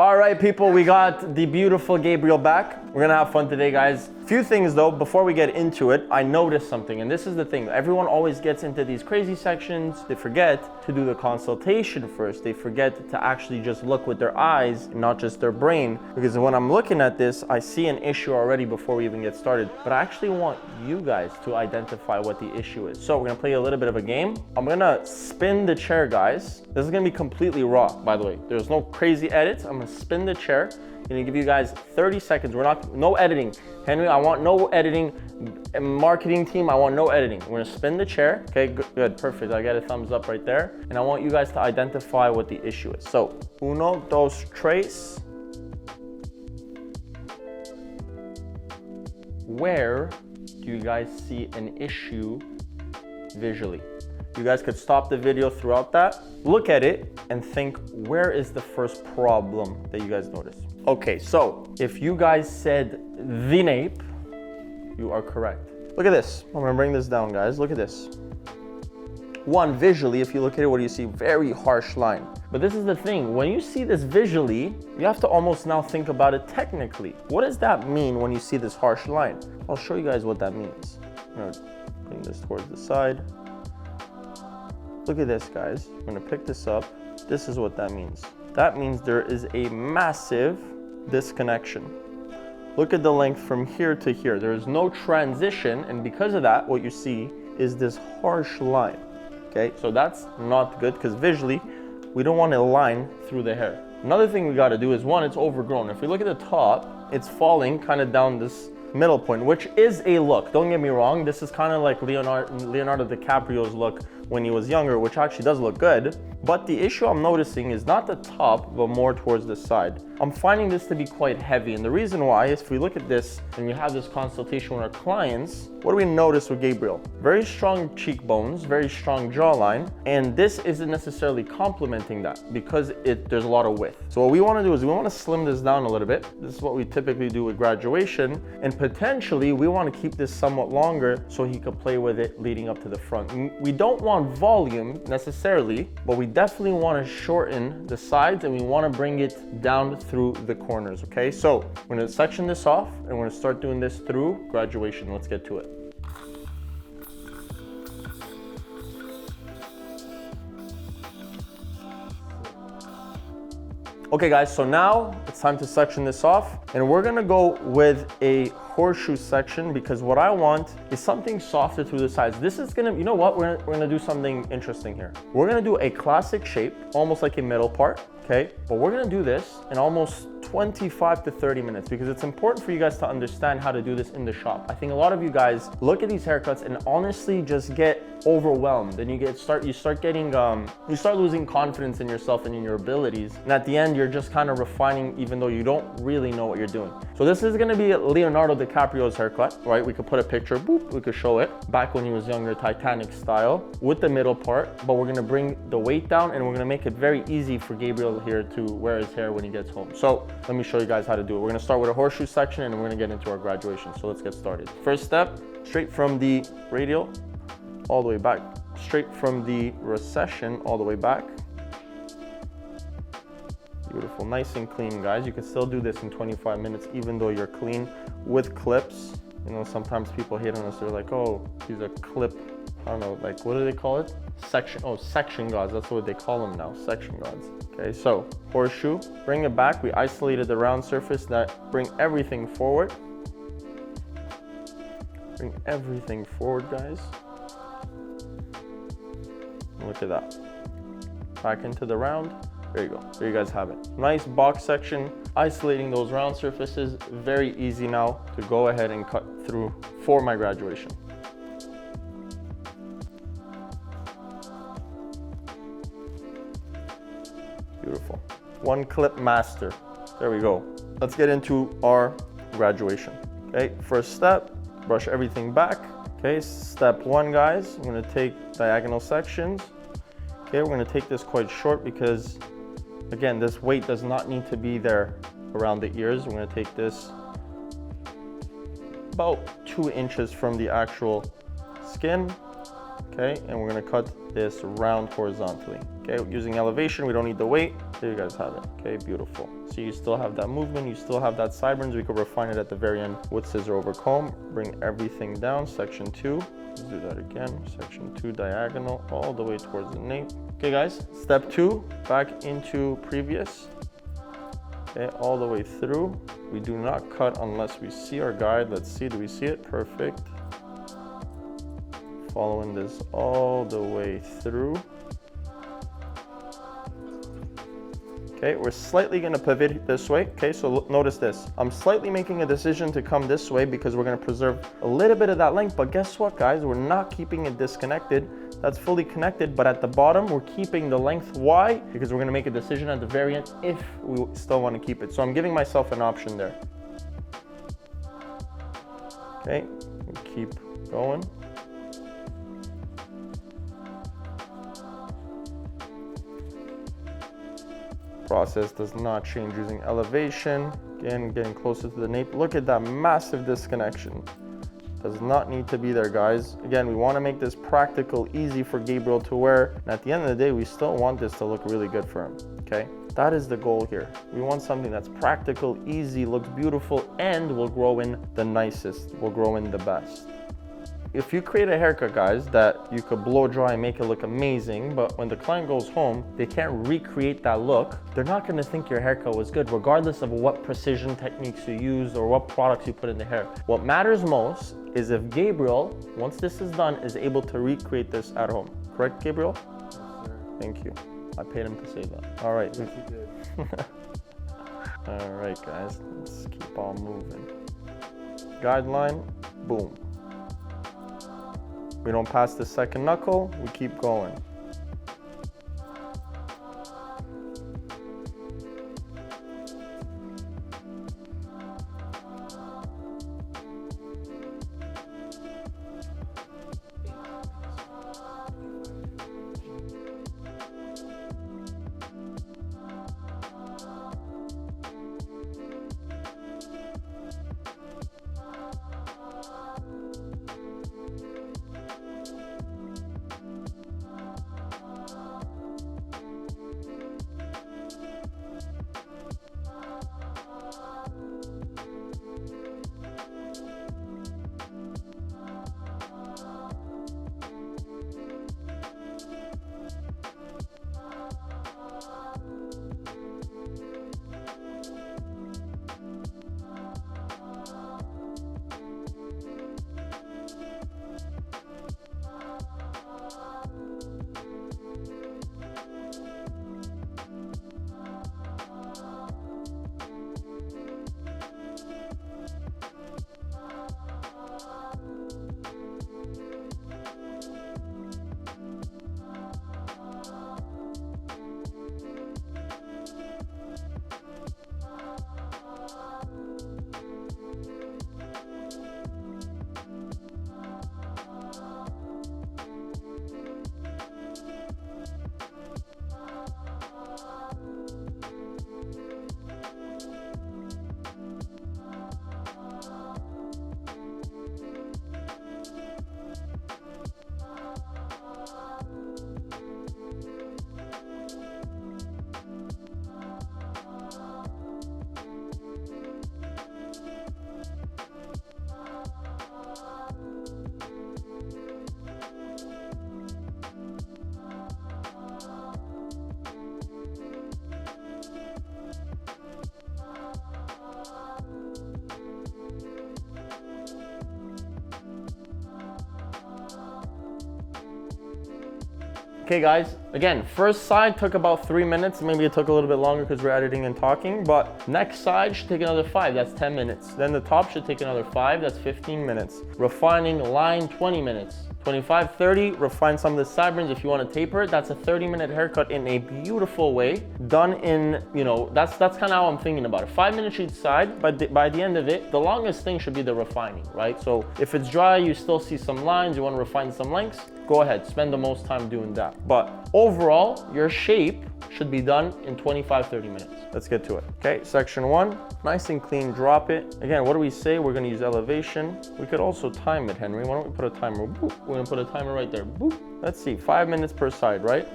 All right, people, we got the beautiful Gabriel back. We're gonna have fun today, guys. Few things though, before we get into it, I noticed something, and this is the thing. Everyone always gets into these crazy sections. They forget to do the consultation first. They forget to actually just look with their eyes and not just their brain. Because when I'm looking at this, I see an issue already before we even get started. But I actually want you guys to identify what the issue is. So we're gonna play a little bit of a game. I'm gonna spin the chair, guys. This is gonna be completely raw, by the way. There's no crazy edits. I'm gonna spin the chair. I'm gonna give you guys 30 seconds. No editing. Henry, I want no editing. Marketing team, I want no editing. We're gonna spin the chair. Okay, good, perfect. I get a thumbs up right there. And I want you guys to identify what the issue is. So, uno, dos, tres. Where do you guys see an issue visually? You guys could stop the video throughout that, look at it, and think, where is the first problem that you guys noticed? Okay, so if you guys said the nape, you are correct. Look at this. I'm gonna bring this down, guys. Look at this. One, visually, if you look at it, what do you see? Very harsh line. But this is the thing, when you see this visually, you have to almost now think about it technically. What does that mean when you see this harsh line? I'll show you guys what that means. I'm gonna bring this towards the side. Look at this, guys. I'm gonna pick this up. This is what that means. That means there is a massive disconnection. Look at the length from here to here. There is no transition, and because of that, what you see is this harsh line. Okay, so that's not good because visually, we don't want a line through the hair. Another thing we gotta do is, one, it's overgrown. If we look at the top, it's falling kind of down this middle point, which is a look. Don't get me wrong, this is kind of like Leonardo DiCaprio's look when he was younger, which actually does look good. But the issue I'm noticing is not the top, but more towards the side. I'm finding this to be quite heavy. And the reason why is, if we look at this and we have this consultation with our clients, what do we notice with Gabriel? Very strong cheekbones, very strong jawline. And this isn't necessarily complementing that because there's a lot of width. So what we want to do is we want to slim this down a little bit. This is what we typically do with graduation. And potentially we want to keep this somewhat longer so he could play with it leading up to the front. We don't want volume necessarily, but we definitely want to shorten the sides and we want to bring it down through the corners, okay? So we're going to section this off and we're going to start doing this through graduation. Let's get to it. Okay guys, so now it's time to section this off and we're gonna go with a horseshoe section because what I want is something softer through the sides. This is gonna, you know what, we're gonna do something interesting here. We're gonna do a classic shape, almost like a middle part, okay? But we're gonna do this in almost 25 to 30 minutes because it's important for you guys to understand how to do this in the shop. I think a lot of you guys look at these haircuts and honestly just get overwhelmed and you start losing confidence in yourself and in your abilities. And at the end, you're just kind of refining even though you don't really know what you're doing. So this is gonna be Leonardo DiCaprio's haircut, right? We could put a picture, boop, we could show it back when he was younger, Titanic style with the middle part, but we're gonna bring the weight down and we're gonna make it very easy for Gabriel here to wear his hair when he gets home. So let me show you guys how to do it. We're gonna start with a horseshoe section and we're gonna get into our graduation. So let's get started. First step, straight from the radial all the way back. Straight from the recession all the way back. Beautiful, nice and clean, guys. You can still do this in 25 minutes even though you're clean with clips. You know, sometimes people hate on us. They're like, oh, he's a clip. I don't know, like, what do they call it? Section gauze. That's what they call them now, section gauze. Okay, so horseshoe, bring it back. We isolated the round surface. That bring everything forward. Bring everything forward, guys. Look at that. Back into the round. There you go. There you guys have it. Nice box section. Isolating those round surfaces. Very easy now to go ahead and cut through for my graduation. Beautiful. One clip master. There we go. Let's get into our graduation. Okay, first step, brush everything back. Okay, step one, guys, I'm gonna take diagonal sections. Okay, we're gonna take this quite short because, again, this weight does not need to be there around the ears. We're gonna take this about 2 inches from the actual skin. Okay, and we're gonna cut this round horizontally. Okay, using elevation, we don't need the weight. There you guys have it. Okay, beautiful. So you still have that movement, you still have that sideburns. We could refine it at the very end with scissor over comb. Bring everything down, section 2. Let's do that again. Section 2 diagonal all the way towards the nape. Okay guys, step 2, back into previous. Okay, all the way through. We do not cut unless we see our guide. Let's see, do we see it? Perfect. Following this all the way through. Okay, we're slightly gonna pivot this way. Okay, so notice this. I'm slightly making a decision to come this way because we're gonna preserve a little bit of that length, but guess what guys? We're not keeping it disconnected. That's fully connected, but at the bottom, we're keeping the length. Why? Because we're gonna make a decision at the very end if we still wanna keep it. So I'm giving myself an option there. Okay, we keep going. Process does not change using elevation. Again, getting closer to the nape. Look at that massive disconnection. Does not need to be there, guys. Again, we want to make this practical, easy for Gabriel to wear. And at the end of the day, we still want this to look really good for him, okay? That is the goal here. We want something that's practical, easy, looks beautiful, and will grow in the nicest, will grow in the best. If you create a haircut, guys, that you could blow dry and make it look amazing, but when the client goes home, they can't recreate that look, they're not gonna think your haircut was good, regardless of what precision techniques you use or what products you put in the hair. What matters most is if Gabriel, once this is done, is able to recreate this at home. Correct, Gabriel? Yes, sir. Thank you. I paid him to say that. All right. Yes, you did. All right, guys, let's keep on moving. Guideline, boom. We don't pass the second knuckle, we keep going. Okay guys, again, first side took about 3 minutes. Maybe it took a little bit longer because we're editing and talking, but next side should take another 5, that's 10 minutes. Then the top should take another 5, that's 15 minutes. Refining line, 20 minutes. 25, 30, refine some of the sideburns. If you want to taper it, that's a 30-minute haircut in a beautiful way. Done in, you know, that's kind of how I'm thinking about it. 5 minutes each side, but by the end of it, the longest thing should be the refining, right? So if it's dry, you still see some lines, you want to refine some lengths, go ahead, spend the most time doing that. But overall, your shape should be done in 25, 30 minutes. Let's get to it. Okay, section 1, nice and clean, drop it. Again, what do we say? We're gonna use elevation. We could also time it, Henry. Why don't we put a timer? Boop. We're gonna put a timer right there. Boop. Let's see, 5 minutes per side, right?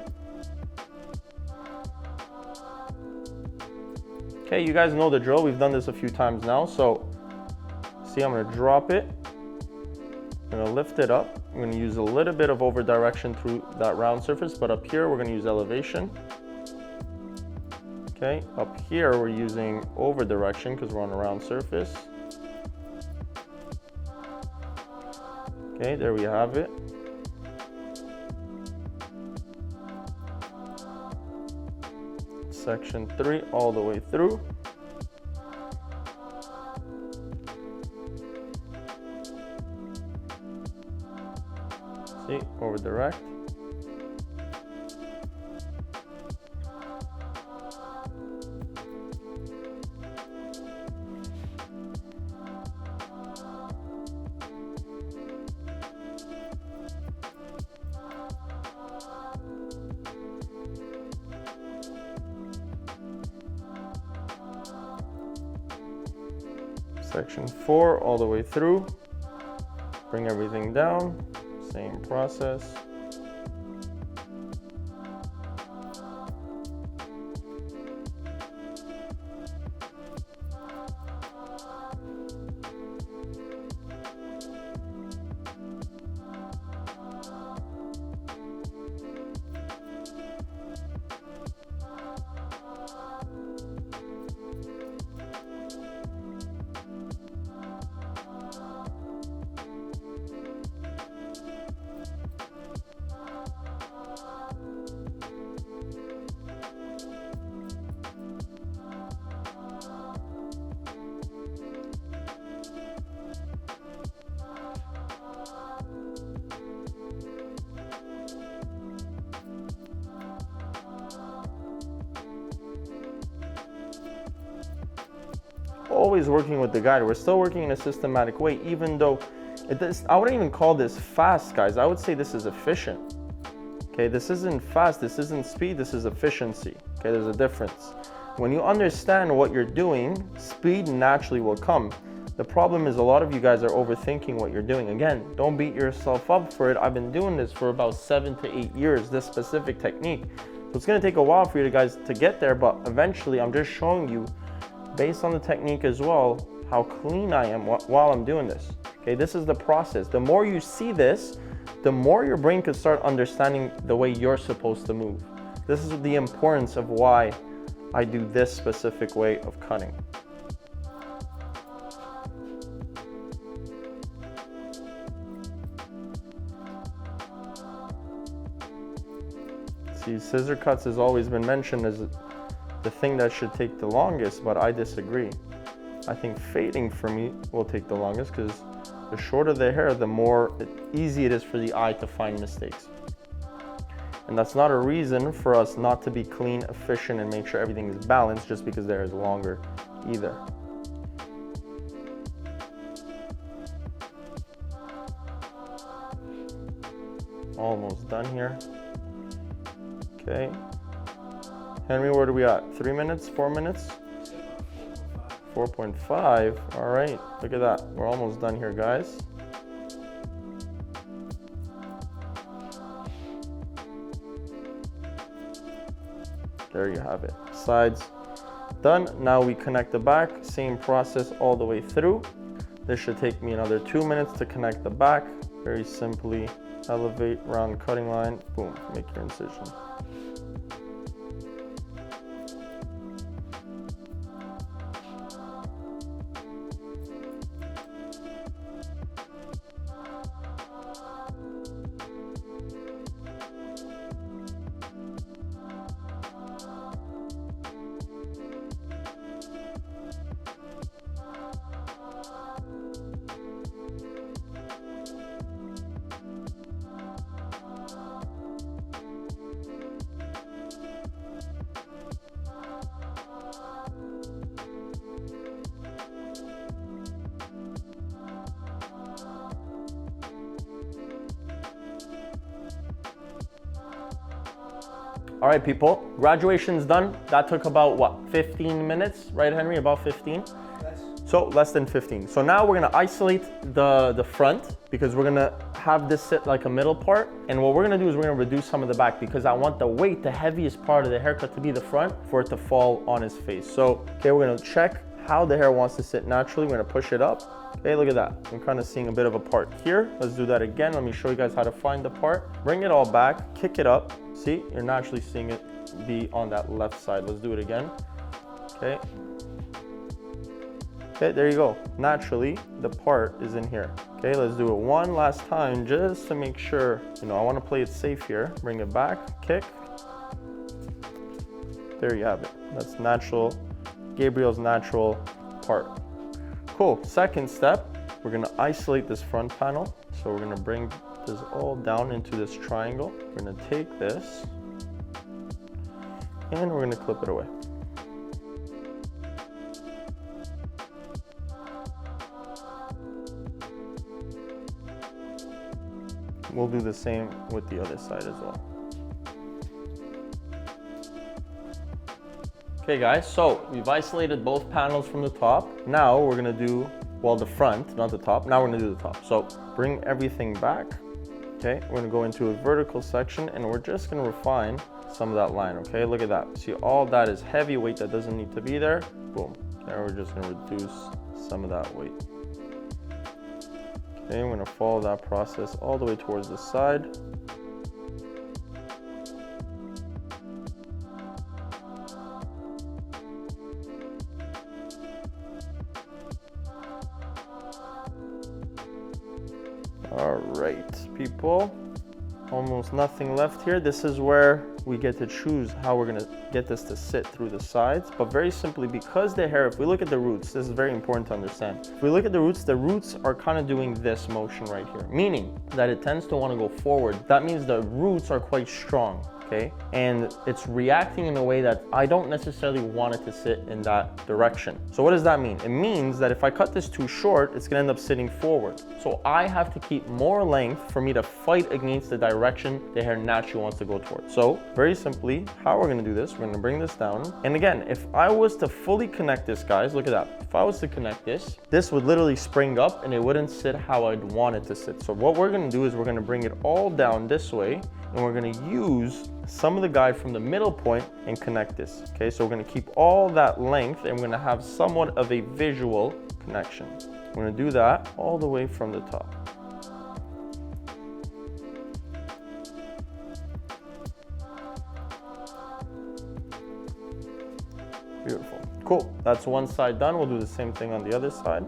Okay, you guys know the drill. We've done this a few times now. So see, I'm gonna drop it. I'm gonna lift it up. I'm gonna use a little bit of over direction through that round surface, but up here, we're gonna use elevation. Okay, up here, we're using over direction because we're on a round surface. Okay, there we have it. Section 3 all the way through. See, over direct. Section 4 all the way through. Bring everything down. Same process. Always working with the guide. We're still working in a systematic way, even though I wouldn't even call this fast, guys. I would say this is efficient. Okay, this isn't fast, this isn't speed, this is efficiency. Okay, there's a difference. When you understand what you're doing, speed naturally will come. The problem is a lot of you guys are overthinking what you're doing. Again, don't beat yourself up for it. I've been doing this for about 7 to 8 years, this specific technique. So it's gonna take a while for you guys to get there, but eventually I'm just showing you, based on the technique as well, how clean I am while I'm doing this. Okay, this is the process. The more you see this, the more your brain can start understanding the way you're supposed to move. This is the importance of why I do this specific way of cutting. See, scissor cuts has always been mentioned as the thing that should take the longest, but I disagree. I think fading for me will take the longest because the shorter the hair, the more easy it is for the eye to find mistakes. And that's not a reason for us not to be clean, efficient, and make sure everything is balanced just because the hair is longer either. Almost done here. Okay. Henry, where are we at? 3 minutes, 4 minutes? 4.5. All right, look at that. We're almost done here, guys. There you have it. Sides done. Now we connect the back. Same process all the way through. This should take me another 2 minutes to connect the back. Very simply elevate, round cutting line, boom, make your incision. All right, people, graduation's done. That took about, what, 15 minutes, right, Henry? About 15? Yes. So less than 15. So now we're gonna isolate the front because we're gonna have this sit like a middle part. And what we're gonna do is we're gonna reduce some of the back because I want the weight, the heaviest part of the haircut to be the front for it to fall on his face. So, okay, we're gonna check how the hair wants to sit naturally. We're gonna push it up. Okay, look at that. I'm kind of seeing a bit of a part here. Let's do that again. Let me show you guys how to find the part. Bring it all back, kick it up. See, you're naturally seeing it be on that left side. Let's do it again. Okay. Okay, there you go. Naturally, the part is in here. Okay, let's do it one last time just to make sure, you know, I want to play it safe here. Bring it back, kick. There you have it. That's natural, Gabriel's natural part. Cool, second step, we're gonna isolate this front panel. So we're gonna bring this all down into this triangle. We're gonna take this and we're gonna clip it away. We'll do the same with the other side as well. Okay guys, so we've isolated both panels from the top. Now we're gonna do, well, the front, not the top. Now we're gonna do the top. So bring everything back. Okay, we're gonna go into a vertical section and we're just gonna refine some of that line, okay? Look at that. See, all that is heavy weight that doesn't need to be there. Boom. Now we're just gonna reduce some of that weight. Okay, we're gonna follow that process all the way towards the side. All right, people, almost nothing left here. This is where we get to choose how we're gonna get this to sit through the sides, but very simply because the hair, if we look at the roots, this is very important to understand. If we look at the roots are kind of doing this motion right here, meaning that it tends to want to go forward. That means the roots are quite strong. Okay, and it's reacting in a way that I don't necessarily want it to sit in that direction. So what does that mean? It means that if I cut this too short, it's gonna end up sitting forward. So I have to keep more length for me to fight against the direction the hair naturally wants to go towards. So very simply, how we're gonna do this, we're gonna bring this down. And again, if I was to fully connect this, guys, look at that. If I was to connect this would literally spring up and it wouldn't sit how I'd want it to sit. So what we're gonna do is we're gonna bring it all down this way and we're gonna use some of the guide from the middle point and connect this. Okay, so we're gonna keep all that length and we're gonna have somewhat of a visual connection. We're gonna do that all the way from the top. Beautiful. Cool, that's one side done. We'll do the same thing on the other side.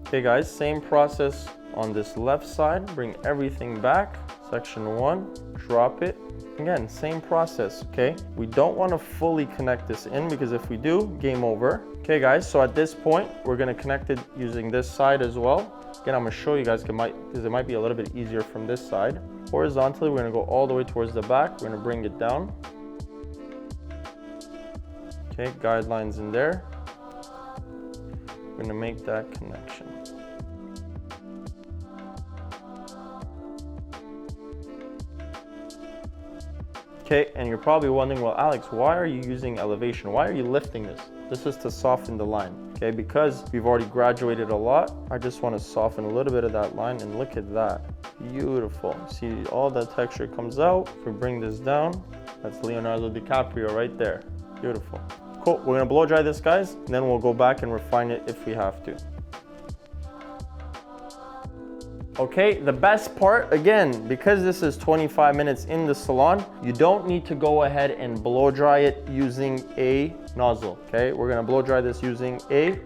Okay guys, same process on this left side. Bring everything back. Section 1, drop it. Again, same process, okay? We don't want to fully connect this in because if we do, game over. Okay guys, so at this point, we're gonna connect it using this side as well. Again, I'm gonna show you guys because it might be a little bit easier from this side. Horizontally, we're gonna go all the way towards the back. We're gonna bring it down. Okay, guidelines in there. We're gonna make that connection. Okay, and you're probably wondering, well, Alex, why are you using elevation? Why are you lifting this? This is to soften the line, okay? Because we've already graduated a lot, I just want to soften a little bit of that line, and look at that. Beautiful. See, all that texture comes out. If we bring this down, that's Leonardo DiCaprio right there. Beautiful. Cool, we're gonna blow dry this, guys, and then we'll go back and refine it if we have to. Okay, the best part, again, because this is 25 minutes in the salon, you don't need to go ahead and blow dry it using a nozzle, okay? We're gonna blow dry this using a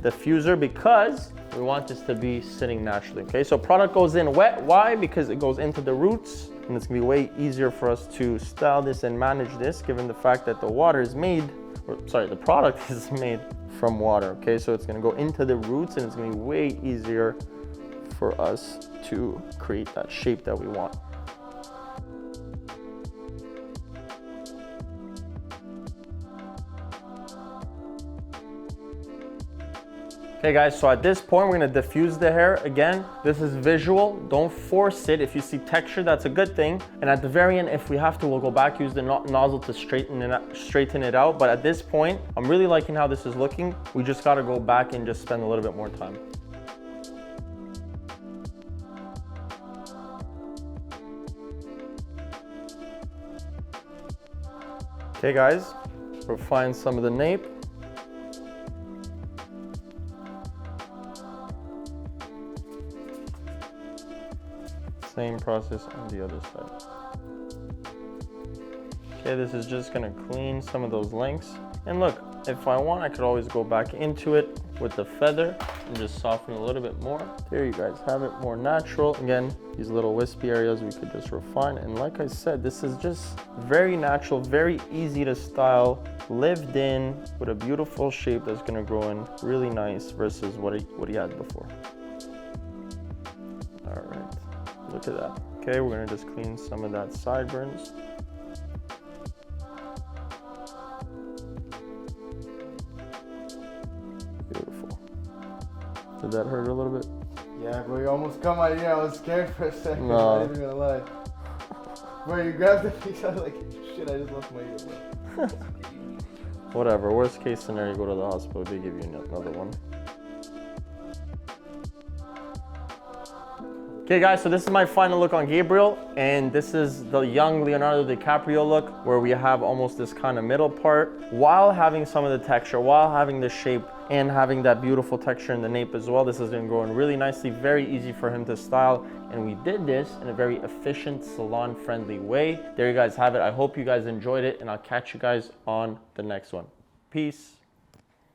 diffuser because we want this to be sitting naturally, okay? So product goes in wet, why? Because it goes into the roots and it's gonna be way easier for us to style this and manage this given the fact that the water is made, or sorry, the product is made from water, okay? So it's gonna go into the roots and it's gonna be way easier for us to create that shape that we want. Okay guys, so at this point, we're gonna diffuse the hair. Again, this is visual, don't force it. If you see texture, that's a good thing. And at the very end, if we have to, we'll go back, use the nozzle to straighten it out. But at this point, I'm really liking how this is looking. We just gotta go back and just spend a little bit more time. Okay guys, refine some of the nape. Same process on the other side. Okay, this is just gonna clean some of those lengths. And look, if I want, I could always go back into it with the feather and just soften a little bit more. There you guys have it, more natural. Again, these little wispy areas we could just refine. And like I said, this is just very natural, very easy to style, lived in, with a beautiful shape that's gonna grow in really nice versus what he had before. All right, look at that. Okay, we're gonna just clean some of that sideburns. Beautiful. Did that hurt a little bit? Yeah, bro, you almost cut my ear. I was scared for a second. No. I'm not even gonna lie. Bro, you grabbed the piece. I was like, shit, I just lost my ear, bro. Whatever, worst case scenario, go to the hospital, they give you another one. Okay guys, so this is my final look on Gabriel, and this is the young Leonardo DiCaprio look, where we have almost this kind of middle part, while having some of the texture, while having the shape, and having that beautiful texture in the nape as well. This is gonna grow in really nicely, very easy for him to style, and we did this in a very efficient, salon-friendly way. There you guys have it. I hope you guys enjoyed it, and I'll catch you guys on the next one. Peace.